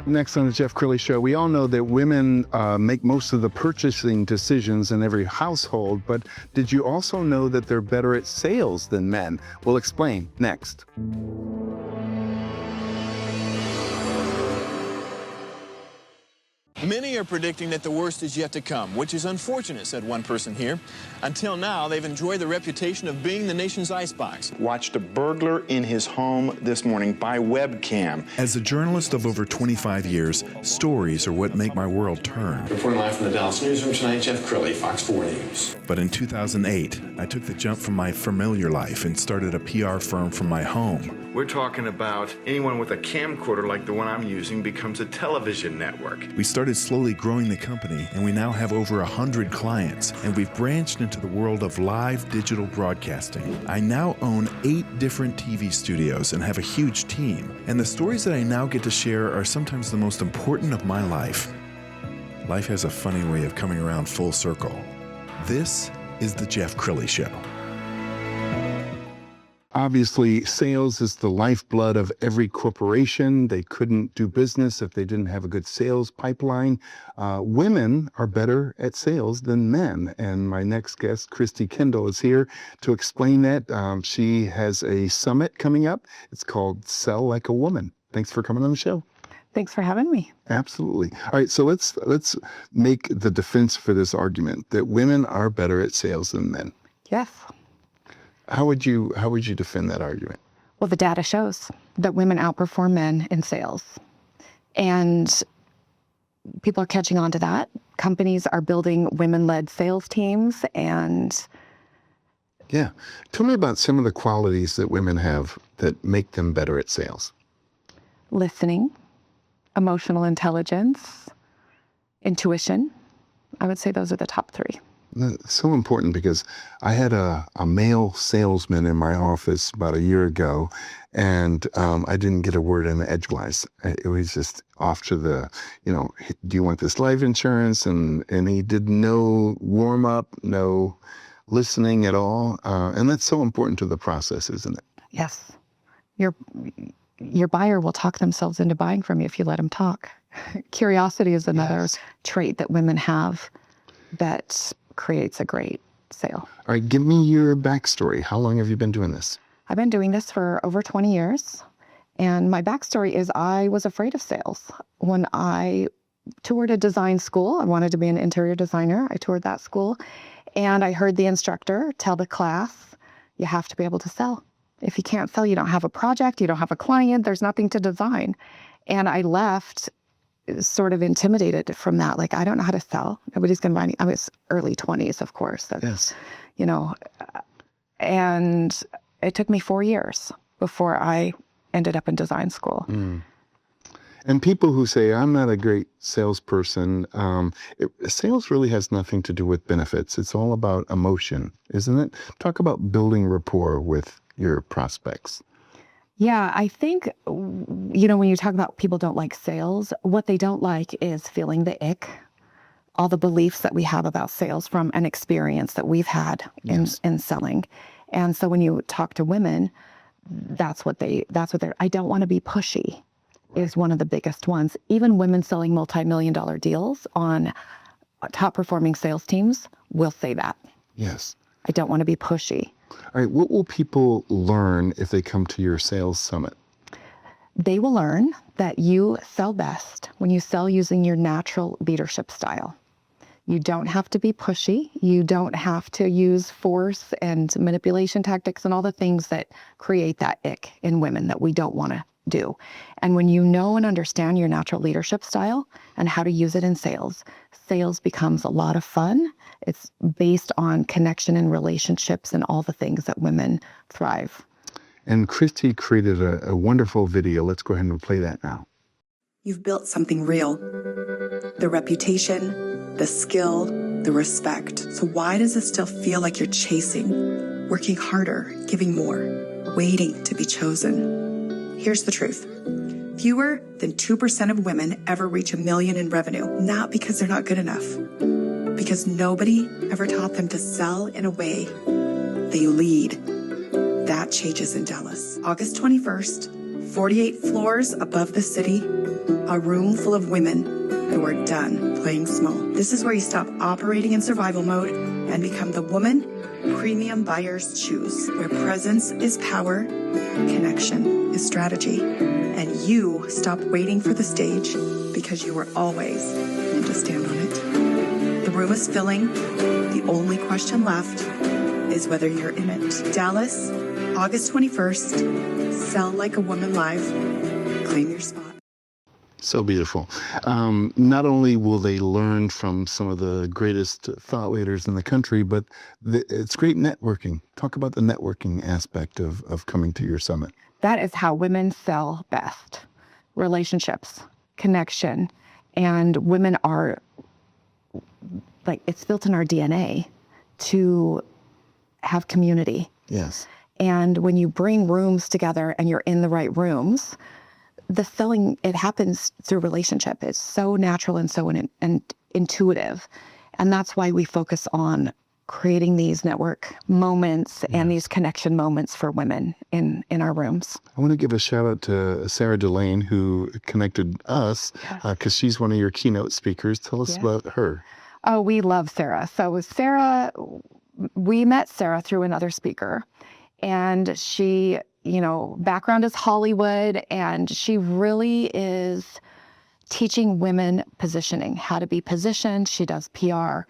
Next on the Jeff Crilley Show, we all know that women make most of the purchasing decisions in every household, but did you also know that they're better at sales than men? We'll explain next. Many are predicting that the worst is yet to come, which is unfortunate, said one person here. Until now, they've enjoyed the reputation of being the nation's icebox. Watched a burglar in his home this morning by webcam. As a journalist of over 25 years, stories are what make my world turn. Reporting live from the Dallas newsroom tonight, Jeff Crilley, Fox 4 News. But in 2008, I took the jump from my familiar life and started a PR firm from my home. We're talking about anyone with a camcorder like the one I'm using becomes a television network. We started slowly growing the company, and we now have over 100 clients, and we've branched into the world of live digital broadcasting. I now own 8 different TV studios and have a huge team, and the stories that I now get to share are sometimes the most important of my life. Life has a funny way of coming around full circle. This is the Jeff Crilley Show. Obviously, sales is the lifeblood of every corporation. They couldn't do business if they didn't have a good sales pipeline. Women are better at sales than men. And my next guest, Christi Kendall, is here to explain that. She has a summit coming up. It's called Sell Like a Woman. Thanks for coming on the show. Thanks for having me. Absolutely. All right, so let's make the defense for this argument that women are better at sales than men. Yes. How would you defend that argument? Well, the data shows that women outperform men in sales. And people are catching on to that. Companies are building women-led sales teams and... Yeah. Tell me about some of the qualities that women have that make them better at sales. Listening, emotional intelligence, intuition. I would say those are the top 3. That's so important because I had a male salesman in my office about a year ago, and I didn't get a word in edgewise. It was just off to the, do you want this life insurance? And he did no warm up, no listening at all. And that's so important to the process, isn't it? Yes. Your buyer will talk themselves into buying from you if you let them talk. Curiosity is another trait that women have that creates a great sale. All right, give me your backstory. How long have you been doing this? I've been doing this for over 20 years. And my backstory is I was afraid of sales. When I toured a design school, I wanted to be an interior designer. I toured that school and I heard the instructor tell the class, you have to be able to sell. If you can't sell, you don't have a project, you don't have a client, there's nothing to design. And I left sort of intimidated from that. Like, I don't know how to sell. Nobody's going to buy me. I was early 20s, of course. That's, and it took me 4 years before I ended up in design school. Mm. And people who say, I'm not a great salesperson, sales really has nothing to do with benefits. It's all about emotion, isn't it? Talk about building rapport with your prospects. Yeah, I think, when you talk about people don't like sales, what they don't like is feeling the ick, all the beliefs that we have about sales from an experience that we've had in selling. And so when you talk to women, that's what they're, I don't want to be pushy is one of the biggest ones. Even women selling multi-million-dollar deals on top performing sales teams will say that. Yes. I don't want to be pushy. All right, what will people learn if they come to your sales summit? They will learn that you sell best when you sell using your natural leadership style. You don't have to be pushy. You don't have to use force and manipulation tactics and all the things that create that ick in women that we don't want to do. And when you know and understand your natural leadership style and how to use it in sales, sales becomes a lot of fun. It's based on connection and relationships and all the things that women thrive. And Christi created a wonderful video. Let's go ahead and play that now. You've built something real. The reputation, the skill, the respect. So why does it still feel like you're chasing, working harder, giving more, waiting to be chosen? Here's the truth. Fewer than 2% of women ever reach $1 million in revenue, not because they're not good enough, because nobody ever taught them to sell in a way they lead. That changes in Dallas. August 21st, 48 floors above the city, a room full of women who are done playing small. This is where you stop operating in survival mode and become the woman premium buyers choose, where presence is power, connection is strategy, and you stop waiting for the stage because you were always meant to stand on it. The room is filling. The only question left is whether you're in it. Dallas, August 21st. Sell like a woman live. Claim your spot. So beautiful. Not only will they learn from some of the greatest thought leaders in the country, but it's great networking. Talk about the networking aspect of coming to your summit. That is how women sell best. Relationships, connection, and women are, like, it's built in our DNA to have community. Yes. And when you bring rooms together and you're in the right rooms, the selling, it happens through relationship. It's so natural and so intuitive. And that's why we focus on creating these network moments and these connection moments for women in our rooms. I want to give a shout out to Sarah Delane, who connected us because she's one of your keynote speakers. Tell us about her. Oh, we love Sarah. So Sarah, we met Sarah through another speaker. And she, background is Hollywood, and she really is teaching women positioning, how to be positioned. She does PR,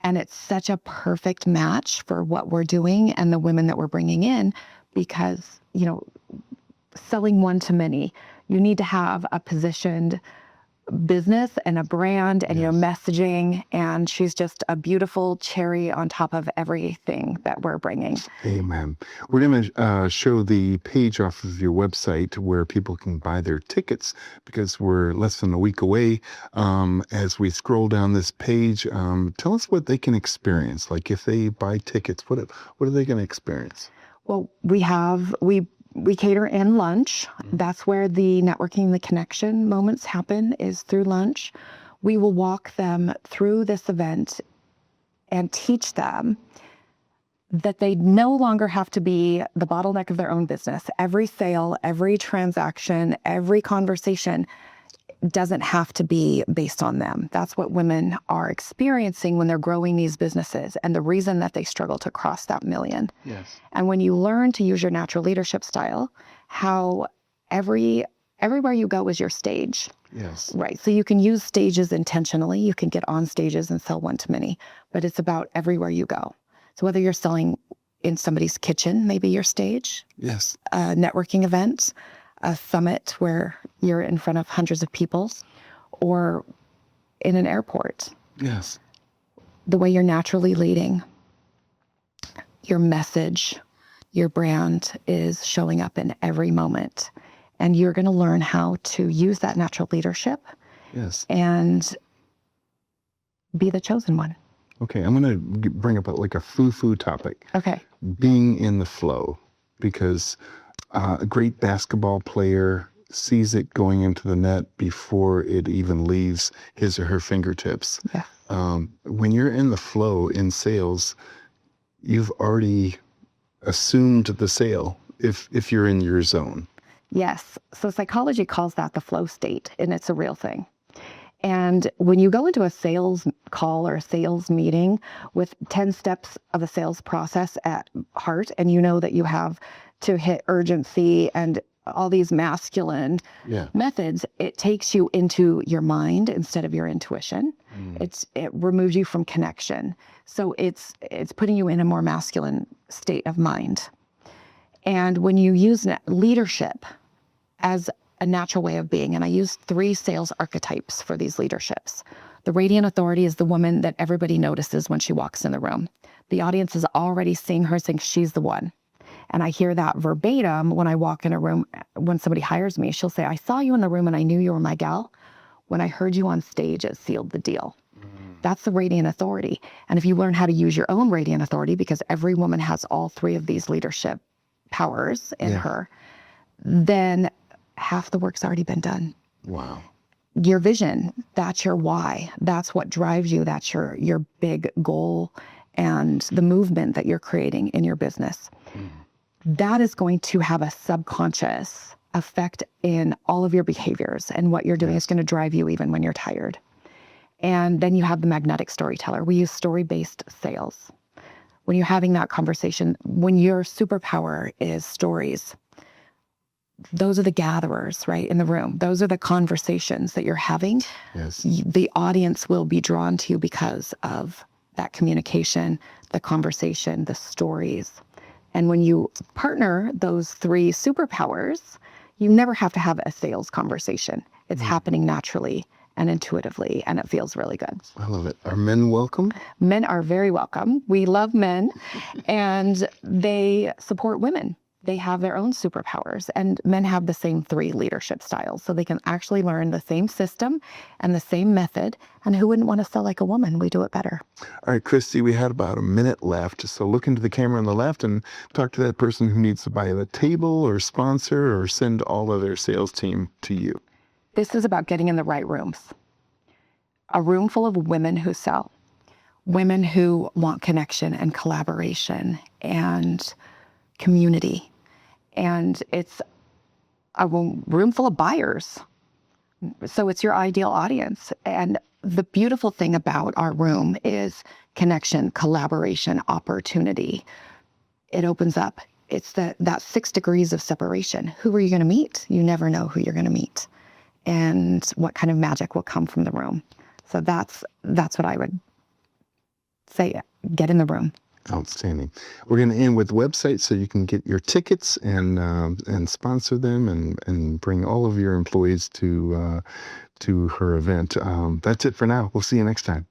and it's such a perfect match for what we're doing and the women that we're bringing in, because, selling one to many, you need to have a positioned business and a brand and messaging, and she's just a beautiful cherry on top of everything that we're bringing. Amen. We're going to show the page off of your website where people can buy their tickets, because we're less than a week away. As we scroll down this page, tell us what they can experience. Like, if they buy tickets, what are they going to experience? Well, we cater in lunch. That's where the networking, the connection moments happen, is through lunch. We will walk them through this event and teach them that they no longer have to be the bottleneck of their own business. Every sale, every transaction, every conversation doesn't have to be based on them. That's what women are experiencing when they're growing these businesses, and the reason that they struggle to cross that million. Yes. And when you learn to use your natural leadership style, how everywhere you go is your stage. Yes. Right. So you can use stages intentionally. You can get on stages and sell one to many, but it's about everywhere you go. So whether you're selling in somebody's kitchen, maybe your stage. Yes. A networking event, a summit where you're in front of hundreds of people, or in an airport. Yes. The way you're naturally leading, your message, your brand is showing up in every moment. And you're going to learn how to use that natural leadership. Yes. And be the chosen one. Okay, I'm going to bring up a foo-foo topic. Okay. Being in the flow, because a great basketball player sees it going into the net before it even leaves his or her fingertips. Yeah. When you're in the flow in sales, you've already assumed the sale if you're in your zone. Yes. So psychology calls that the flow state, and it's a real thing. And when you go into a sales call or a sales meeting with 10 steps of a sales process at heart, and you know that you have to hit urgency and all these masculine methods, it takes you into your mind instead of your intuition. It removes you from connection. So it's putting you in a more masculine state of mind. And when you use leadership as a natural way of being, and I use 3 sales archetypes for these leaderships. The radiant authority is the woman that everybody notices when she walks in the room. The audience is already seeing her, saying she's the one. And I hear that verbatim when I walk in a room. When somebody hires me, she'll say, I saw you in the room and I knew you were my gal. When I heard you on stage, it sealed the deal. That's the radiant authority. And if you learn how to use your own radiant authority, because every woman has all 3 of these leadership powers in her, then half the work's already been done. Wow. Your vision, that's your why. That's what drives you. That's your big goal and the movement that you're creating in your business. That is going to have a subconscious effect in all of your behaviors, and what you're doing is going to drive you even when you're tired. And then you have the magnetic storyteller. We use story-based sales. When you're having that conversation, when your superpower is stories, those are the gatherers, right, in the room. Those are the conversations that you're having. Yes. The audience will be drawn to you because of that communication, the conversation, the stories. And when you partner those three superpowers, you never have to have a sales conversation. It's happening naturally and intuitively, and it feels really good. I love it. Are men welcome? Men are very welcome. We love men, and they support women. They have their own superpowers, and men have the same three leadership styles, so they can actually learn the same system and the same method. And who wouldn't want to sell like a woman? We do it better. All right, Christi, we had about a minute left. So look into the camera on the left and talk to that person who needs to buy the table or sponsor or send all of their sales team to you. This is about getting in the right rooms. A room full of women who sell, women who want connection and collaboration and community. And it's a room full of buyers. So it's your ideal audience. And the beautiful thing about our room is connection, collaboration, opportunity. It opens up. It's that 6 degrees of separation. Who are you going to meet? You never know who you're going to meet and what kind of magic will come from the room. So that's what I would say. Get in the room. Outstanding. We're going to end with websites so you can get your tickets and sponsor them and bring all of your employees to her event. That's it for now. We'll see you next time.